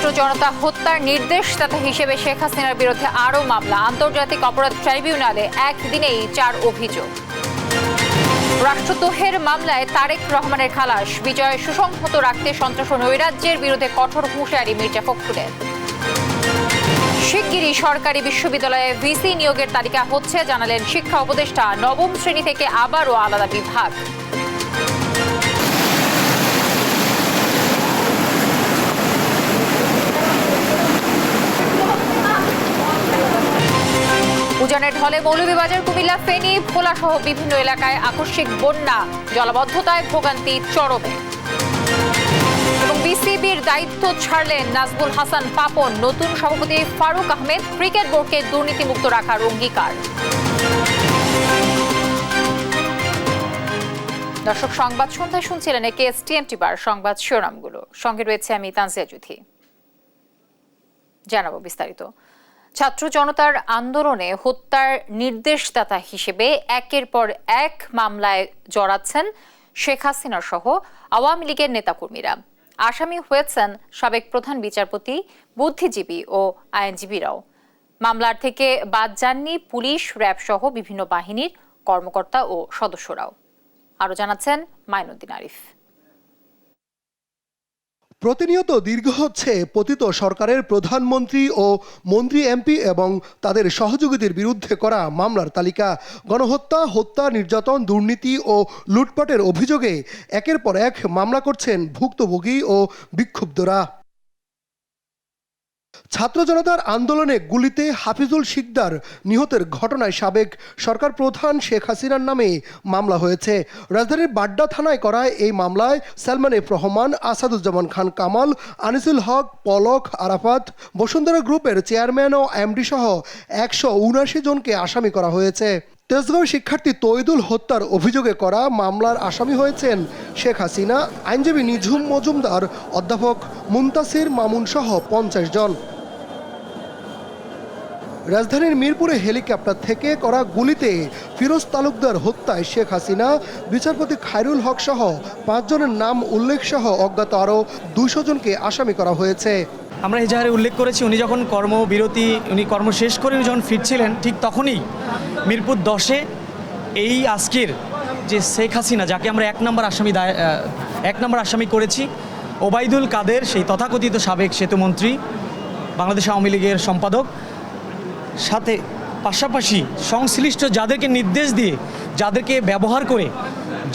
ছাত্র জনতা হত্যার নির্দেশদাতা হিসেবে শেখ হাসিনার বিরুদ্ধে আরও মামলা। আন্তর্জাতিক অপরাধ ট্রাইব্যুনালে একদিনেই 4 অভিযোগ। রাষ্ট্রদ্রোহের মামলায় তারেক রহমানের খালাস। বিজয় সুসংহত রাখতে সন্ত্রাস ও নৈরাজ্যের বিরুদ্ধে কঠোর হুঁশিয়ারি মির্জা ফখরুলের। শিগগিরই সরকারি বিশ্ববিদ্যালয়ে ভিসি নিয়োগের তালিকা হচ্ছে, জানালেন শিক্ষা উপদেষ্টা। নবম শ্রেণী থেকে আবারও আলাদা বিভাগ। উজানের ঢলে মৌলভীবাজার, কুমিল্লা, ফেনী, ভোলা সহ বিভিন্ন এলাকায় আকস্মিক বন্যা, জলাবদ্ধতায় ভোগান্তি চরমে। এবং বিসিবির দায়িত্ব ছাড়লেন নাজবুল হাসান পাপন। নতুন সভাপতি ফারুক আহমেদ। ক্রিকেট বোর্ডকে দুর্নীতিমুক্ত রাখার অঙ্গীকার। দর্শক, সংবাদ সন্ধ্যায় শুনছিলেন একেএসটিএনটি বার সংবাদ শিরোনামগুলো। সঙ্গে রয়েছে আমি তানজিয়া জুথি। জানাবো বিস্তারিত। ছাত্র জনতার আন্দোলনে হত্যার নির্দেশদাতা হিসেবে একের পর এক মামলায় জড়াচ্ছেন শেখ হাসিনা সহ আওয়ামী লীগের নেতাকর্মীরা। আসামি হয়েছেন সাবেক প্রধান বিচারপতি, বুদ্ধিজীবী ও আইনজীবীরাও। মামলার থেকে বাদ যাননি পুলিশ, র্যাব সহ বিভিন্ন বাহিনীর কর্মকর্তা ও সদস্যরাও। আরও জানাচ্ছেন মাইনুদ্দিন আরিফ। প্রতিনিয়ত দীর্ঘ হচ্ছে পতিত সরকারের প্রধানমন্ত্রী ও মন্ত্রী, এমপি এবং তাদের সহযোগীদের বিরুদ্ধে করা মামলার তালিকা। গণহত্যা, হত্যা, নির্যাতন, দুর্নীতি ও লুটপাটের অভিযোগে একের পর এক মামলা করছেন ভুক্তভোগী ও বিক্ষুব্ধরা। ছাত্র জনতার আন্দোলনে গুলিতে হাফিজুল শিকদার নিহতের ঘটনায় সাবেক সরকার প্রধান শেখ হাসিনার নামে মামলা হয়েছে। রাজধানীর বাড্ডা থানায় করা এই মামলায় সালমান এফ রহমান, আসাদুজ্জামান খান কামাল, আনিসুল হক, পলক, আরাফাত, বসুন্ধরা গ্রুপের চেয়ারম্যান ও এমডি সহ 179 জনকে আসামি করা হয়েছে। তেজগাঁও শিক্ষার্থী তৈদুল হত্যার অভিযোগে করা মামলার আসামি হয়েছেন শেখ হাসিনা, আইনজীবী নিঝুম মজুমদার, অধ্যাপক মুনতাসির মামুন সহ 50 জন। রাজধানীর মিরপুরে হেলিকপ্টার থেকে করা গুলিতে ফিরোজ তালুকদার হত্যায় শেখ হাসিনা, বিচারপতি খায়রুল হক সহ 5 জনের নাম উল্লেখ সহ অজ্ঞাত আরও 200 জনকে আসামি করা হয়েছে। আমরা এজাহারে উল্লেখ করেছি, উনি যখন উনি কর্ম শেষ করে যখন ফিরছিলেন, ঠিক তখনই মিরপুর 10-এ এই আজকের যে শেখ হাসিনা, যাকে আমরা এক নম্বর আসামি করেছি, ওবায়দুল কাদের, সেই তথাকথিত সাবেক সেতুমন্ত্রী, বাংলাদেশ আওয়ামী লীগের সম্পাদক, সাথে পাশাপাশি সংশ্লিষ্ট যাদেরকে নির্দেশ দিয়ে, যাদেরকে ব্যবহার করে,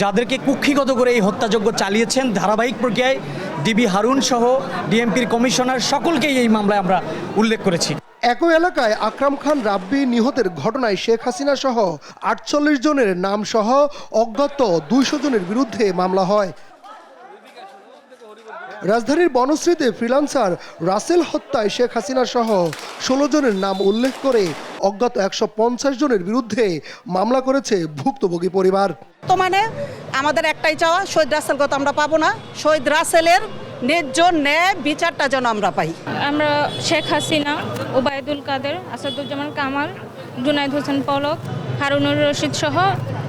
যাদেরকে কুক্ষিগত করে এই হত্যাযজ্ঞ চালিয়েছেন ধারাবাহিক প্রক্রিয়ায়, ডিবি হারুন সহ ডিএমপির কমিশনার, সকলকেই এই মামলায় আমরা উল্লেখ করেছি। একই এলাকায় আকরাম খান রাব্বি নিহতের ঘটনায় শেখ হাসিনা সহ 48 জনের নাম সহ অজ্ঞাত 200 জনের বিরুদ্ধে মামলা হয়। রাজধানীর বনশ্রীতে ফ্রিল্যান্সার রাসেল হত্যায় শেখ হাসিনা সহ 16 জনের নাম উল্লেখ করে অজ্ঞাত 150 জনের বিরুদ্ধে মামলা করেছে ভুক্তভোগী পরিবার। বর্তমানে আমাদের একটাই চাওয়া, শহীদ রাসেলকে তো আমরা পাবো না, শহীদ রাসেলের ন্যায্য ন্যায় বিচারটা যেন আমরা পাই। আমরা শেখ হাসিনা, ওবায়দুল কাদের, আসাদুজ্জামান কামাল, জুনাইদ হোসেন পলক, হারুনুর রশিদ সহ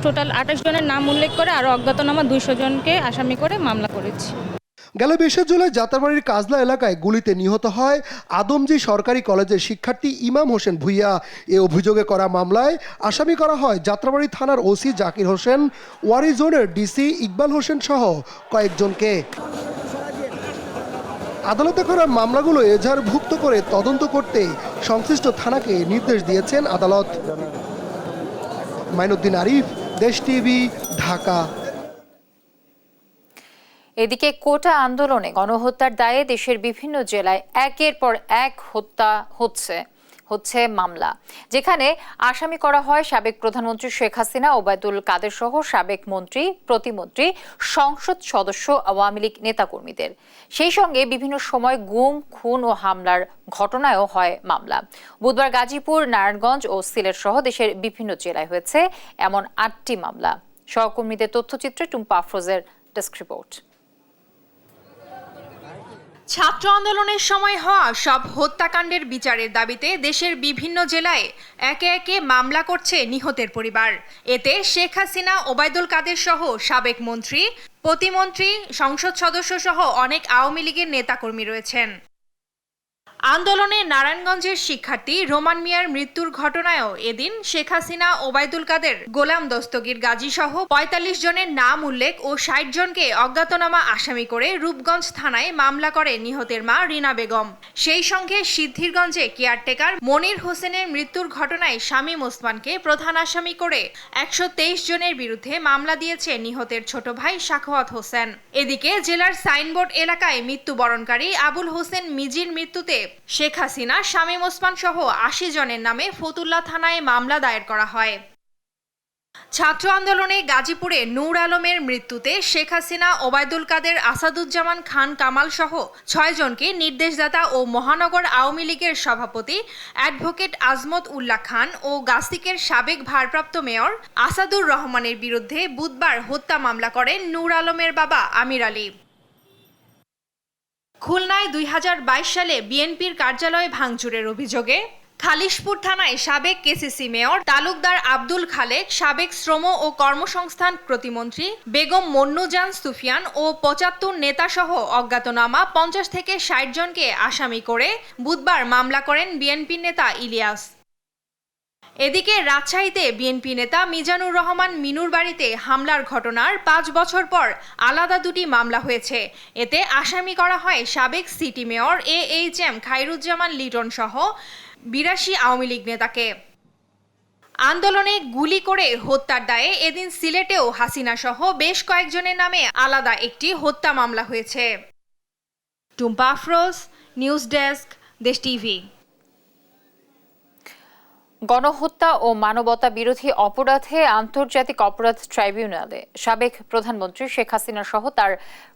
টোটাল 28 জনের নাম উল্লেখ করে আরও অজ্ঞাতনামা 200 জনকে আসামি করে মামলা করেছি। গেল 20 জুলাই যাত্রাবাড়ির কাজলা এলাকায় গুলিতে নিহত হয় আদমজী সরকারি কলেজের শিক্ষার্থী ইমাম হোসেন ভুইয়া। এ অভিযোগে করা মামলায় আসামি করা হয় যাত্রাবাড়ি থানার ওসি জাকির হোসেন, ওয়ারি জোনের ডিসি ইকবাল হোসেন সহ কয়েকজনকে। আদালতে করা মামলাগুলো এজাহারভুক্ত করে তদন্ত করতে সংশ্লিষ্ট থানাকে নির্দেশ দিয়েছেন আদালত। মাইনুদ্দিন আরিফ, দেশ টিভি, ঢাকা। এদিকে কোটা আন্দোলনে গণহত্যার দায়ে দেশের বিভিন্ন জেলায় একের পর এক হত্যা হচ্ছে মামলা, যেখানে আসামি করা হয় সাবেক প্রধানমন্ত্রী শেখ হাসিনা, ওবায়দুল কাদের সহ সাবেক মন্ত্রী, প্রতিমন্ত্রী, সংসদ সদস্য, আওয়ামী লীগ নেতাকর্মীদের। সেই সঙ্গে বিভিন্ন সময় গুম, খুন ও হামলার ঘটনায়ও হয় মামলা। বুধবার গাজীপুর, নারায়ণগঞ্জ ও সিলেট সহ দেশের বিভিন্ন জেলায় হয়েছে এমন 8টি মামলা। সহকর্মীদের তথ্যচিত্রে টুম্পা আফরোজের ডেস্ক রিপোর্ট। ছাত্র আন্দোলনের সময় হওয়া সব হত্যাকাণ্ডের বিচারের দাবিতে দেশের বিভিন্ন জেলায় একে একে মামলা করছে নিহতের পরিবার। এতে শেখ হাসিনা, ওবায়দুল কাদের সহ সাবেক মন্ত্রী, প্রতিমন্ত্রী, সংসদ সদস্য সহ অনেক আওয়ামী লীগের নেতাকর্মী রয়েছেন। আন্দোলনে নারায়ণগঞ্জের শিক্ষার্থী রোমান মিয়ার মৃত্যুর ঘটনায়ও এদিন শেখ হাসিনা, ওবায়দুল কাদের, গোলাম দস্তগীর গাজী সহ ৪৫ জনের নাম উল্লেখ ও ৬০ জনকে অজ্ঞাতনামা আসামি করে রূপগঞ্জ থানায় মামলা করে নিহতের মা রিনা বেগম। সেই সঙ্গে সিদ্ধিরগঞ্জে কেয়ারটেকার মনির হোসেনের মৃত্যুর ঘটনায় শামীম ওসমানকে প্রধান আসামি করে ১২৩ জনের বিরুদ্ধে মামলা দিয়েছে নিহতের ছোট ভাই সাখাওয়াত হোসেন। এদিকে জেলার সাইনবোর্ড এলাকায় মৃত্যুবরণকারী আবুল হোসেন মিজির মৃত্যুতে শেখ হাসিনা, শামীম ওসমান সহ ৮০ জনের নামে ফতুল্লা থানায় মামলা দায়ের করা হয়। ছাত্র আন্দোলনে গাজীপুরে নূর আলমের মৃত্যুতে শেখ হাসিনা, ওবায়দুল কাদের, আসাদুজ্জামান খান কামাল সহ ৬ জনকে নির্দেশদাতা ও মহানগর আওয়ামী লীগের সভাপতি অ্যাডভোকেট আজমত উল্লাহ খান ও গাসিকের সাবেক ভারপ্রাপ্ত মেয়র আসাদুর রহমানের বিরুদ্ধে বুধবার হত্যা মামলা করেন নূর আলমের বাবা আমির আলী। খুলনায় ২০২২ সালে বিএনপির কার্যালয় ভাঙচুরের অভিযোগে খালিশপুর থানায় সাবেক কেসিসি মেয়র তালুকদার আব্দুল খালেক, সাবেক শ্রম ও কর্মসংস্থান প্রতিমন্ত্রী বেগম মন্নুজান সুফিয়ান ও ৭৫ নেতাসহ অজ্ঞাতনামা ৫০ থেকে ৬০ জনকে আসামি করে বুধবার মামলা করেন বিএনপি নেতা ইলিয়াস। এদিকে রাজশাহীতে বিএনপি নেতা মিজানুর রহমান মিনুর বাড়িতে হামলার ঘটনার ৫ বছর পর আলাদা দুটি মামলা হয়েছে। এতে আসামি করা হয় সাবেক city mayor AHM Khairuzzaman Liton সহ ৮২ আওয়ামী লীগ নেতাকে। আন্দোলনে গুলি করে হত্যার দায়ে এদিন সিলেটেও হাসিনা সহ বেশ কয়েকজনের নামে আলাদা একটি হত্যা মামলা হয়েছে। টুম্পা আফরোজ, নিউজ ডেস্ক, দেশ টিভি। গণহত্যা ও মানবতা বিরোধী অপরাধে আন্তর্জাতিক অপরাধ ট্রাইব্যুনালে সাবেক প্রধানমন্ত্রী শেখ হাসিনা সহ তার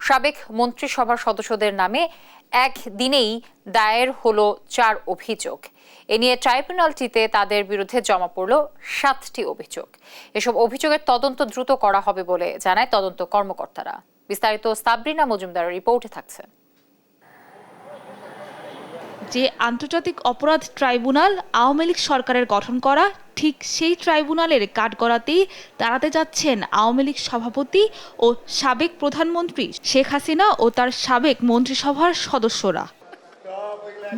সাবেক মন্ত্রিসভার সদস্যদের নামে একদিনেই দায়ের হলো ৪ অভিযোগ। এ নিয়ে ট্রাইব্যুনালটিতে তাদের বিরুদ্ধে জমা পড়ল ৭টি অভিযোগ। এসব অভিযোগের তদন্ত দ্রুত করা হবে বলে জানায় তদন্ত কর্মকর্তারা। বিস্তারিত সাবরিনা মজুমদারের রিপোর্টে থাকছে। যে আন্তর্জাতিক অপরাধ ট্রাইব্যুনাল আওয়ামী লীগ সরকারের গঠন করা, ঠিক সেই ট্রাইব্যুনালের কাঠগড়াতেই দাঁড়াতে যাচ্ছেন আওয়ামী লীগ সভাপতি ও সাবেক প্রধানমন্ত্রী শেখ হাসিনা ও তার সাবেক মন্ত্রিসভার সদস্যরা।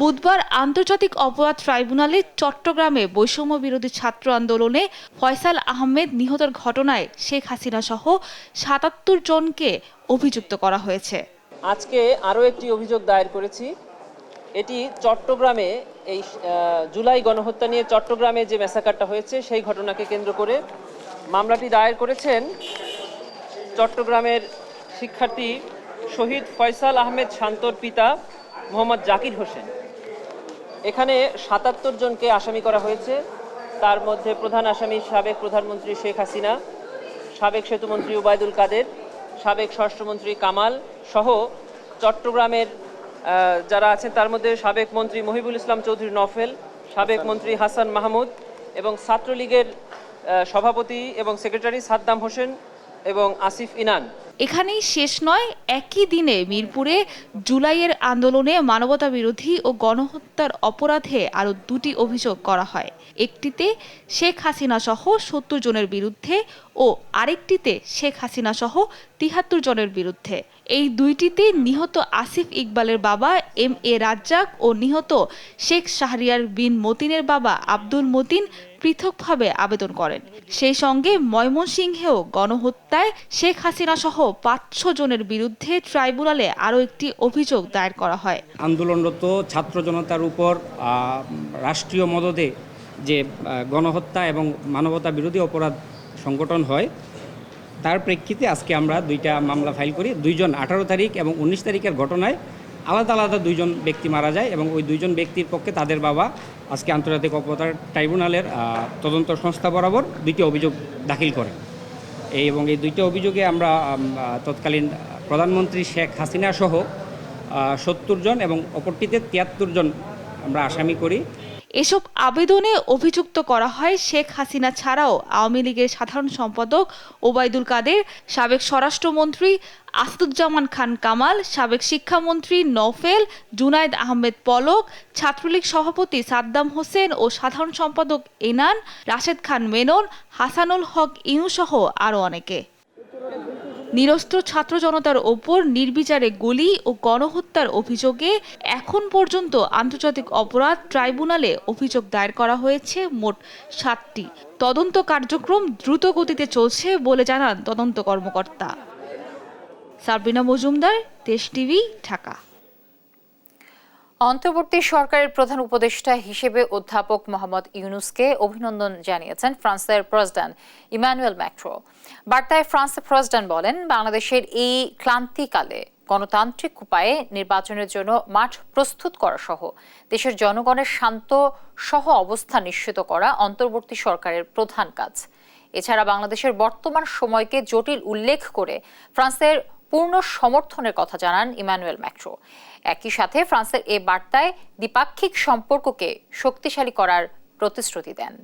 বুধবার আন্তর্জাতিক অপরাধ ট্রাইব্যুনালে চট্টগ্রামে বৈষম্য বিরোধী ছাত্র আন্দোলনে ফয়সাল আহমেদ নিহতের ঘটনায় শেখ হাসিনা সহ ৭৭ জনকে অভিযুক্ত করা হয়েছে। আজকে আরও একটি অভিযোগ দায়ের করেছি। এটি চট্টগ্রামে এই জুলাই গণহত্যা নিয়ে চট্টগ্রামে যে ম্যাসাকারটা হয়েছে সেই ঘটনাকে কেন্দ্র করে মামলাটি দায়ের করেছেন চট্টগ্রামের শিক্ষার্থী শহীদ ফয়সাল আহমেদ শান্তর পিতা মোহাম্মদ জাকির হোসেন। এখানে ৭৭ জনকে আসামি করা হয়েছে। তার মধ্যে প্রধান আসামি সাবেক প্রধানমন্ত্রী শেখ হাসিনা, সাবেক সেতুমন্ত্রী ওবায়দুল কাদের, সাবেক স্বরাষ্ট্রমন্ত্রী কামাল সহ চট্টগ্রামের যারা আছেন তার মধ্যে সাবেক মন্ত্রী মহিবুল ইসলাম চৌধুরী নফেল, সাবেক মন্ত্রী হাসান মাহমুদ এবং ছাত্রলীগের সভাপতি এবং সেক্রেটারি সাদ্দাম হোসেন এবং আসিফ ইনান। এখানেই শেষ নয়, একই দিনে মিরপুরে জুলাইয়ের আন্দোলনে মানবতা বিরোধী ও গণহত্যার অপরাধে আরও 2টি অভিযোগ করা হয়। একটিতে শেখ হাসিনা সহ 70 জনের বিরুদ্ধে ও আরেকটিতে শেখ হাসিনা সহ 73 জনের বিরুদ্ধে। এই 2টিতে নিহত আসিফ ইকবালের বাবা MA রাজ্জাক ও নিহত শেখ শাহরিয়ার বিন মতিনের বাবা আব্দুল মতিন পৃথকভাবে আবেদন করেন। সেই সঙ্গে ময়মনসিংহেও গণহত্যায় শেখ হাসিনা সহ 500 জনের বিরুদ্ধে ট্রাইব্যুনালে আরও একটি অভিযোগ দায়ের করা হয়। আন্দোলনরত ছাত্র জনতার উপর রাষ্ট্রীয় মদদে যে গণহত্যা এবং মানবতা বিরোধী অপরাধ সংগঠন হয়, তার প্রেক্ষিতে আজকে আমরা 2টা মামলা ফাইল করি। 2 জন 18 তারিখ এবং 19 তারিখের ঘটনায় আলাদা আলাদা 2 জন ব্যক্তি মারা যায় এবং ওই 2 জন ব্যক্তির পক্ষে তাদের বাবা আজকে আন্তর্জাতিক অপরাধ ট্রাইব্যুনালের তদন্ত সংস্থা বরাবর 2টি অভিযোগ দাখিল করেন। এবং এই 2টি অভিযোগে আমরা তৎকালীন প্রধানমন্ত্রী শেখ হাসিনা সহ 70 জন এবং অপরটিতে 73 জন আমরা আসামি করি। এসব আবেদনে অভিযুক্ত করা হয় শেখ হাসিনা ছাড়াও আওয়ামী লীগের সাধারণ সম্পাদক ওবায়দুল কাদের, সাবেক স্বরাষ্ট্রমন্ত্রী আসাদুজ্জামান খান কামাল, সাবেক শিক্ষামন্ত্রী নফেল, জুনায়েদ আহমেদ পলক, ছাত্রলীগ সভাপতি সাদ্দাম হোসেন ও সাধারণ সম্পাদক ইনান, রাশেদ খান মেনন, হাসানুল হক ইনু সহ আরও অনেকে। নিরস্ত্র ছাত্র জনতার ওপর নির্বিচারে গুলি ও গণহত্যার অভিযোগে এখন পর্যন্ত আন্তর্জাতিক অপরাধ ট্রাইব্যুনালে অভিযোগ দায়ের করা হয়েছে মোট 7টি। তদন্ত কার্যক্রম দ্রুত গতিতে চলছে বলে জানান তদন্ত কর্মকর্তা। সাবরিনা মজুমদার, দেশ টিভি, ঢাকা। অন্তর্বর্তী সরকারের প্রধান উপদেষ্টা হিসেবে অধ্যাপক মোহাম্মদ ইউনূসকে অভিনন্দন জানিয়েছেন ফ্রান্সের প্রেসিডেন্ট ইমানুয়েল ম্যাক্রো। বার্তায় ফ্রান্সের প্রেসিডেন্ট বলেন, বাংলাদেশের এই ক্লান্তিকালে গণতান্ত্রিক উপায়ে নির্বাচনের জন্য মাঠ প্রস্তুত করা সহ দেশের জনগণের শান্ত সহ অবস্থা নিশ্চিত করা অন্তর্বর্তী সরকারের প্রধান কাজ। এছাড়া বাংলাদেশের বর্তমান সময়কে জটিল উল্লেখ করে ফ্রান্সের পূর্ণ সমর্থনের কথা জানান ইমানুয়েল ম্যাক্রো। একই সাথে ফ্রান্সের এ বার্তায় দ্বিপাক্ষিক সম্পর্ককে শক্তিশালী করার প্রতিশ্রুতি দেন।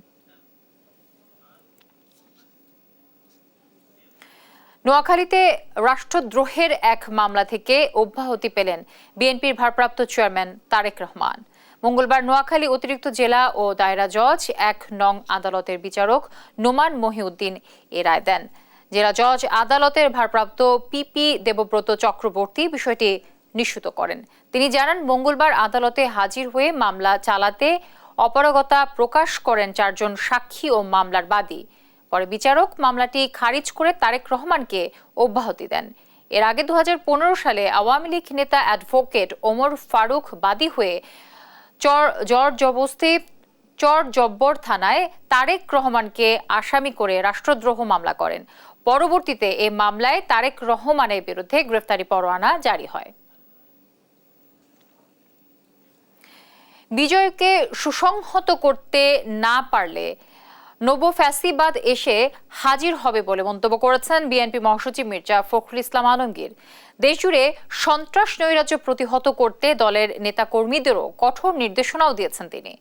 নোয়াখালীতে রাষ্ট্রদ্রোহের এক মামলা থেকে অব্যাহতি পেলেন বিএনপির ভারপ্রাপ্ত চেয়ারম্যান তারেক রহমান। মঙ্গলবার নোয়াখালী অতিরিক্ত জেলা ও দায়রা জজ 1 নং আদালতের বিচারক নোমান মহিউদ্দিন এ রায় দেন। জেলা জজ আদালতের ভারপ্রাপ্ত পিপি দেবব্রত চক্রবর্তী বিষয়টি নিশ্চিত করেন। তিনি জানান, মঙ্গলবার আদালতে হাজির হয়ে মামলা চালাতে অপারগতা প্রকাশ করেন 4 জন সাক্ষী ও মামলার বাদী। পরে বিচারক মামলাটি খারিজ করে তারেক রহমানকে অব্যাহতি দেন। এর আগে 2015 সালে আওয়ামী লীগ নেতা অ্যাডভোকেট ওমর ফারুক বাদী হয়ে চরজব্বর থানায় তারেক রহমানকে আসামি করে রাষ্ট্রদ্রোহ মামলা করেন। পরবর্তীতে এ মামলায় তারেক রহমানের বিরুদ্ধে গ্রেফতারি পরোয়ানা জারি হয়। বিজয়কে সুসংহত করতে না পারলে নবফ্যাসিবাদ এসে হাজির হবে বলে মন্তব্য করেছেন বিএনপি মহাসচিব মির্জা ফখরুল ইসলাম আলমগীর। দেশজুড়ে সন্ত্রাস নৈরাজ্য প্রতিহত করতে দলের নেতাকর্মীদেরও কঠোর নির্দেশনাও দিয়েছেন তিনি।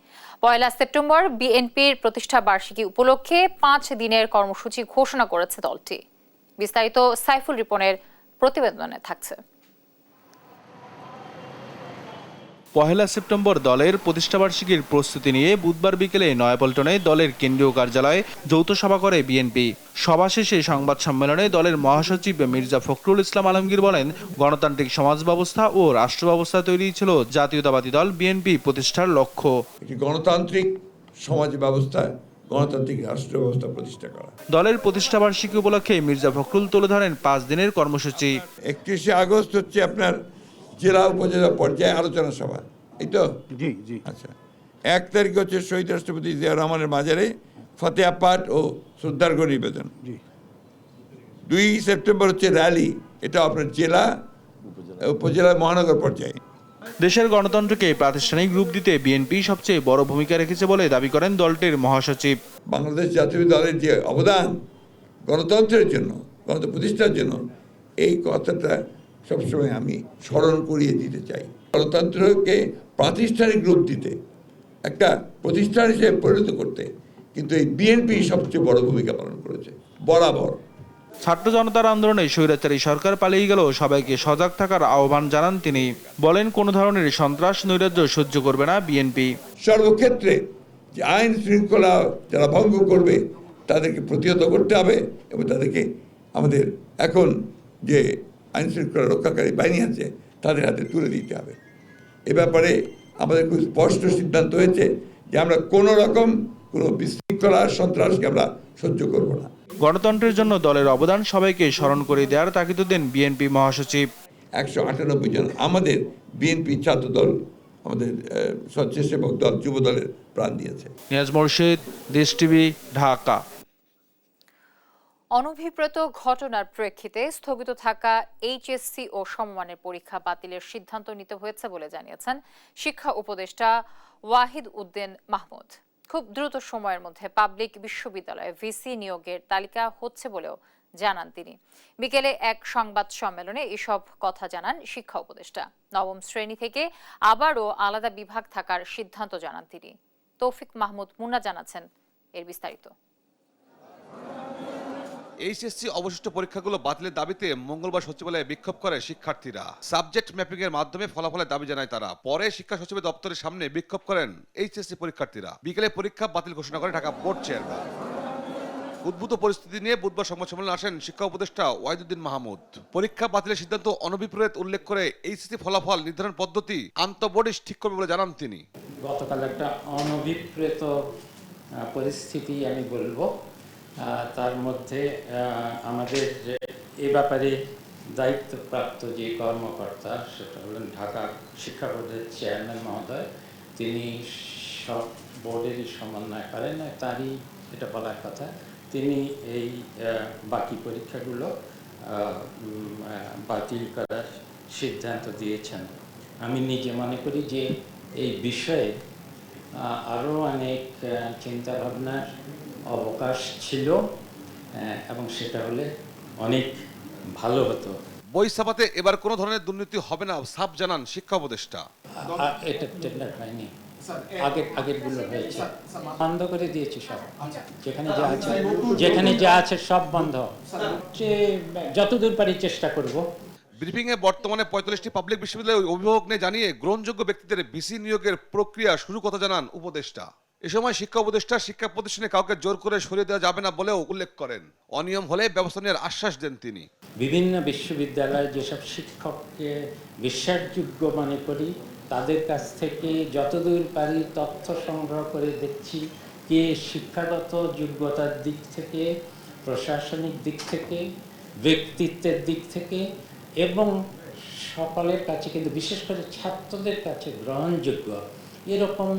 1 সেপ্টেম্বর বিএনপির প্রতিষ্ঠা বার্ষিকী উপলক্ষে 5 দিনের কর্মসূচি ঘোষণা করেছে দলটি। বিস্তারিত সাইফুল রিপনের প্রতিবেদনে থাকছে। 1 সেপ্টেম্বর দলের প্রতিষ্ঠাবার্ষিকীর প্রস্তুতি নিয়ে বুধবার বিকেলে নয়াপল্টনে দলের কেন্দ্রীয় কার্যালয়ে যৌথ সভা করে বিএনপি। সভা শেষে সংবাদ সম্মেলনে দলের মহাসচিব মির্জা ফখরুল ইসলাম আলমগীর বলেন, গণতান্ত্রিক সমাজ ব্যবস্থা ও রাষ্ট্র ব্যবস্থা তৈরি ছিল জাতীয়তাবাদী দল বিএনপি প্রতিষ্ঠার লক্ষ্য। গণতান্ত্রিক সমাজ ব্যবস্থা, গণতান্ত্রিক রাষ্ট্র ব্যবস্থা প্রতিষ্ঠা করা। দলের প্রতিষ্ঠাবার্ষিকী উপলক্ষে মির্জা ফখরুল তুলে ধরেন 5 দিনের কর্মসূচি। 31 আগস্ট হচ্ছে আপনার জেলা উপজেলা পর্যায়ে আলোচনা সভা, এই তো? জি জি। আচ্ছা, 1 তারিখ হচ্ছে শহীদ রাষ্ট্রপতি জিয়া রহমানের মাজারে ফতেহা পাঠ ও শ্রদ্ধার্ঘ নিবেদন। জি। 2 সেপ্টেম্বর হচ্ছে র্যালি, এটা আপনার জেলা উপজেলা মহানগর পর্যায়ে। দেশের গণতন্ত্রকে প্রাতিষ্ঠানিক রূপ দিতে বিএনপি সবচেয়ে বড় ভূমিকা রেখেছে বলে দাবি করেন দলটির মহাসচিব। বাংলাদেশ জাতীয় দলের যে অবদান গণতন্ত্রের জন্য, গণতন্ত্র প্রতিষ্ঠার জন্য, এই কথাটা সবসময় আমি স্মরণ করিয়ে দিতে চাই। গণতন্ত্রকে প্রাতিষ্ঠানিক রূপ দিতে, একটা প্রতিষ্ঠান হিসেবে পরিণত করতে কিন্তু এই বিএনপি সবচেয়ে বড় ভূমিকা পালন করেছে বরাবর। ছাত্র জনতার আন্দোলনে স্বৈরাচারী সরকার পালিয়ে গেল, সবাইকে সজাগ থাকার আহ্বান জানান তিনি। বলেন, কোনো ধরনের সন্ত্রাস নৈরাজ্য সহ্য করবে না বিএনপি। সর্বক্ষেত্রে যে আইন শৃঙ্খলা যারা ভঙ্গ করবে তাদেরকে প্রতিহত করতে হবে এবং তাদেরকে আমাদের এখন যে আইন শৃঙ্খলা রক্ষাকারী বাহিনী আছে তাদের হাতে তুলে দিতে হবে। এ ব্যাপারে আমাদের খুব স্পষ্ট সিদ্ধান্ত হয়েছে যে আমরা কোনো রকম কোনো বিশৃঙ্খলা সন্ত্রাসকে আমরা সহ্য করব না। গণতন্ত্রের জন্য দলের অবদান সবাইকে স্মরণ করে দেওয়ার তাগিদ দেন বিএনপি মহাসচিব। 198 জন আমাদের বিএনপি ছাত্র দল, আমাদের স্বেচ্ছাসেবক দল, যুব দলের প্রাণ দিয়েছে। নিয়াজ মোর্শেদ, দেশ টিভি, ঢাকা। অনভিপ্রেত ঘটনার প্রেক্ষিতে স্থগিত থাকা এইচএসসি ও সমমানের পরীক্ষা বাতিলের সিদ্ধান্ত নিতে হয়েছে বলে জানিয়েছেন শিক্ষা উপদেষ্টা ওয়াহিদ উদ্দিন মাহমুদ। খুব দ্রুত সময়ের মধ্যে পাবলিক বিশ্ববিদ্যালয়ে ভিসি নিয়োগের তালিকা হচ্ছে বলেও জানান তিনি। বিকেলে এক সংবাদ সম্মেলনে এসব কথা জানান শিক্ষা উপদেষ্টা। 9ম শ্রেণী থেকে আবারও আলাদা বিভাগ থাকার সিদ্ধান্ত জানান তিনি। তৌফিক মাহমুদ মুন্না জানাচ্ছেন এর বিস্তারিত। এইচএসসি অবশিষ্ট পরীক্ষাগুলো বাতিলের দাবিতে মঙ্গলবার সচিবালয়ে বিক্ষোভ করে শিক্ষার্থীরা। সাবজেক্ট ম্যাপিং এর মাধ্যমে ফলাফলের দাবি জানায় তারা। পরে শিক্ষা সচিবের দপ্তরের সামনে বিক্ষোভ করেন এইচএসসি পরীক্ষার্থীরা। বিকেলে পরীক্ষা বাতিল ঘোষণা করে ঢাকা বোর্ড চেয়ারম্যান। উদ্ভূত পরিস্থিতি নিয়ে বুধবার সংবাদ সম্মেলনে আসেন শিক্ষা উপদেষ্টা ওয়াহিদুদ্দিন মাহমুদ। পরীক্ষা বাতিলের সিদ্ধান্ত অনভিপ্রেত উল্লেখ করে এইচএসসি ফলাফল নির্ধারণ পদ্ধতি আন্তঃবোর্ডই ঠিক করবে বলে জানান তিনি। গতকাল একটা অনভিপ্রেত পরিস্থিতি আমি বলবো, তার মধ্যে আমাদের এ ব্যাপারে দায়িত্বপ্রাপ্ত যে কর্মকর্তা, সেটা হলেন ঢাকা শিক্ষা বোর্ডের চেয়ারম্যান মহোদয়, তিনি সব বোর্ডেরই সমন্বয় করেন, তারই এটা বলার কথা। তিনি এই বাকি পরীক্ষাগুলো বাতিল করার সিদ্ধান্ত দিয়েছেন। আমি নিজে মনে করি যে এই বিষয়ে আরও অনেক চিন্তাভাবনার অবকাশ ছিল এবং সেটা হলে অনেক ভালো হতো। বই ছাপাতে এবার কোনো ধরনের দুর্নীতি হবে না সাফ জানান শিক্ষা উপদেষ্টা। এটা টেন্ডার হয়নি, আগেরগুলো হয়েছে, বন্ধ করে দিয়েছি সব, যেখানে যা আছে সব বন্ধ, যতদূর পারি চেষ্টা করব। ব্রিফিংয়ে বর্তমানে 45টি পাবলিক বিশ্ববিদ্যালয়ের অভিভাবক নিয়ে জানিয়ে গ্রহণযোগ্য ব্যক্তিদের ভিসি নিয়োগের প্রক্রিয়া শুরু কথা জানান উপদেষ্টা। এ সময় শিক্ষা উপদেষ্টা শিক্ষা প্রতিষ্ঠানে কাউকে জোর করে সরিয়ে দেওয়া যাবে না বলেও উল্লেখ করেন। অনিয়ম হলে ব্যবস্থা নেওয়ার আশ্বাস দেন তিনি। বিভিন্ন বিশ্ববিদ্যালয়ে যেসব শিক্ষককে বিশ্বাসযোগ্য মনে করি তাদের কাছ থেকে যতদূর পারি তথ্য সংগ্রহ করে দেখছি কে শিক্ষাগত যোগ্যতার দিক থেকে, প্রশাসনিক দিক থেকে, ব্যক্তিত্বের দিক থেকে এবং সকলের কাছে, কিন্তু বিশেষ করে ছাত্রদের কাছে গ্রহণযোগ্য, এরকম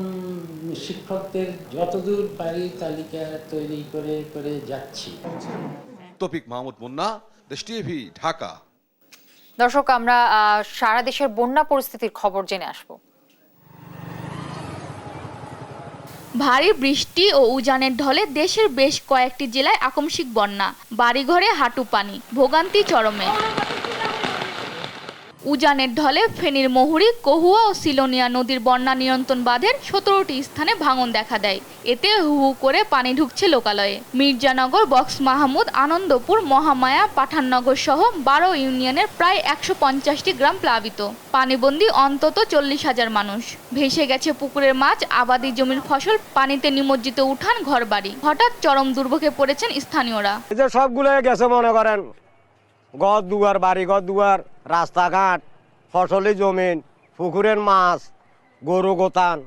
শিক্ষকদের যতদূর পারি তালিকা তৈরি করে করে যাচ্ছি। তৌফিক মাহমুদ মুন্না, দেশ টিভি, ঢাকা। দর্শক, আমরা সারা দেশের বন্যা পরিস্থিতির খবর জেনে আসব। ভারী বৃষ্টি ও উজানের ঢলে দেশের বেশ কয়েকটি জেলায় আকস্মিক বন্যা, বাড়িঘরে হাঁটু পানি, ভোগান্তি চরমে। উজানের ঢলে ফেনীর মহুরী, কহুয়া ও সিলোনিয়া নদীর বন্যা নিয়ন্ত্রণ বাঁধের 17টি স্থানে ভাঙন দেখা দেয়। এতে হু হু করে পানি ঢুকছে লোকালয়ে। মির্জানগর, বক্স মাহমুদ, আনন্দপুর, মহামায়া, পাঠাননগর সহ 12 ইউনিয়নের প্রায় 150টি গ্রাম প্লাবিত। পানিবন্দী অন্তত 40,000 মানুষ। ভেসে গেছে পুকুরের মাছ, আবাদি জমির ফসল, পানিতে নিমজ্জিত উঠান, ঘরবাড়ি। হঠাৎ চরম দুর্ভোগে পড়েছেন স্থানীয়রা। সবগুলো গেছে, মনে করেন ঘর দুয়ার, বাড়ি ঘর দুয়ার, রাস্তাঘাট, ফসলি জমিন, পুকুরের মাছ, গরু গোতান,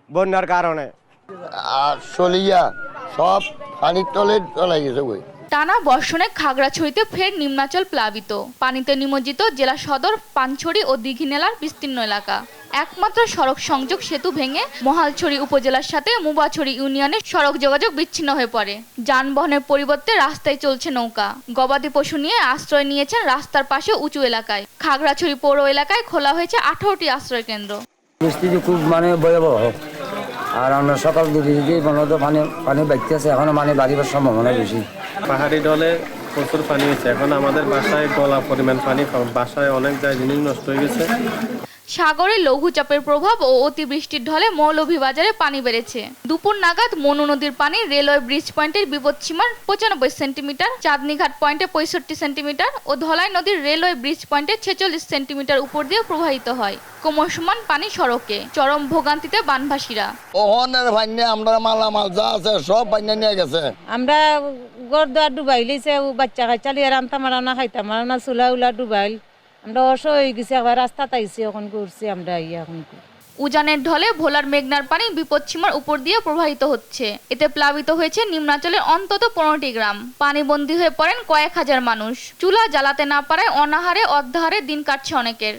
বন্যার কারণে আর চলিয়া সব পানির তলে চলে গেছে। টানা বর্ষণে খাগড়াছড়িতে ফের নিম্নাঞ্চল প্লাবিত। পানিতে নিমজ্জিত জেলা সদর, পানছড়ি ও দীঘিনালার বিস্তীর্ণ এলাকা। একমাত্র সড়ক সংযোগ সেতু ভেঙে মহালছড়ি উপজেলার সাথে মুবাছড়ি ইউনিয়নের সড়ক যোগাযোগ বিচ্ছিন্ন হয়ে পড়ে। যানবাহনের পরিবর্তে রাস্তায় চলছে নৌকা। গবাদি পশু নিয়ে আশ্রয় নিয়েছেন রাস্তার পাশে উঁচু এলাকায়। খাগড়াছড়ি পৌর এলাকায় খোলা হয়েছে 18টি আশ্রয় কেন্দ্র। পরিস্থিতি খুব ভয়াবহ। আর আমরা সকাল দিকে পানি বাইতে আছে, এখনো বাড়িবার সম্ভাবনা বেশি। পাহাড়ি ঢলে প্রচুর পানি হয়েছে, এখন আমাদের বাসায় গলা পরিমাণ পানি, বাসায় অনেক জিনিস নষ্ট হয়ে গেছে। সাগরে লঘুচাপের প্রভাব ও অতিবৃষ্টির ঢলে মৌলভীবাজারে পানি বেড়েছে। দুপুর নাগাদ মনু নদীর পানি রেলওয়ে ব্রিজ পয়েন্টের বিপদসীমার 95 সেন্টিমিটার, চাঁদনীঘাট পয়েন্টে 65 সেন্টিমিটার ও ধলাই নদীর রেলওয়ে ব্রিজ পয়েন্টে 46 সেন্টিমিটার উপর দিয়ে প্রবাহিত হয়। ক্রমশমান পানি সড়কে, চরম ভোগান্তিতে বানভাসীরা। আমরা মালামাল যা আছে সব পানি নিয়ে গেছে। আমরা ঘর দুয়ার ডুবাই লিছে, বাচ্চা কাচ্চা লিয়ে রান্তা মারানা খাইতাম মারানা, চুলা উলা ডুবাইল। আমরা অসহ হয়ে গেছি, আবার রাস্তা তাইছি, এখন করছি আমরা এখন। উজানের ঢলে ভোলার মেঘনার পানি বিপদসীমার উপর দিয়ে প্রবাহিত হচ্ছে। এতে প্লাবিত হয়েছে নিম্নাঞ্চলের অন্তত 15টি গ্রাম। পানিবন্দী হয়ে পড়েন কয়েক হাজার মানুষ। চুলা জ্বালাতে না পারায় অনাহারে অর্ধাহারে দিন কাটছে অনেকের।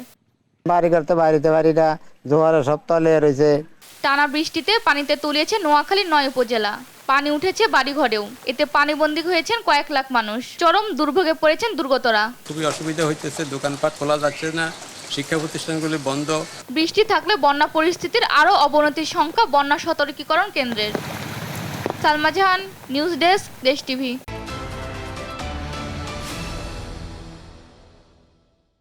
বাড়ি করতে বাড়িতে বাড়িটা জোয়ারে সব তলে রয়েছে। টানা বৃষ্টিতে পানিতে তলিয়েছে নোয়াখালীর 9 উপজেলা। পানি উঠেছে বাড়িঘরেও। এতে পানিবন্দী হয়েছেন কয়েক লাখ মানুষ। চরম দুর্ভোগে পড়েছেন দুর্গতরা। খুবই অসুবিধা হইতেছে, দোকানপাট খোলা যাচ্ছে না, শিক্ষা প্রতিষ্ঠানগুলি বন্ধ। বৃষ্টি থাকলে বন্যা পরিস্থিতির আরও অবনতির শঙ্কা বন্যা সতর্কীকরণ কেন্দ্রের। সালমা জাহান, নিউজ ডেস্ক, দেশ টিভি।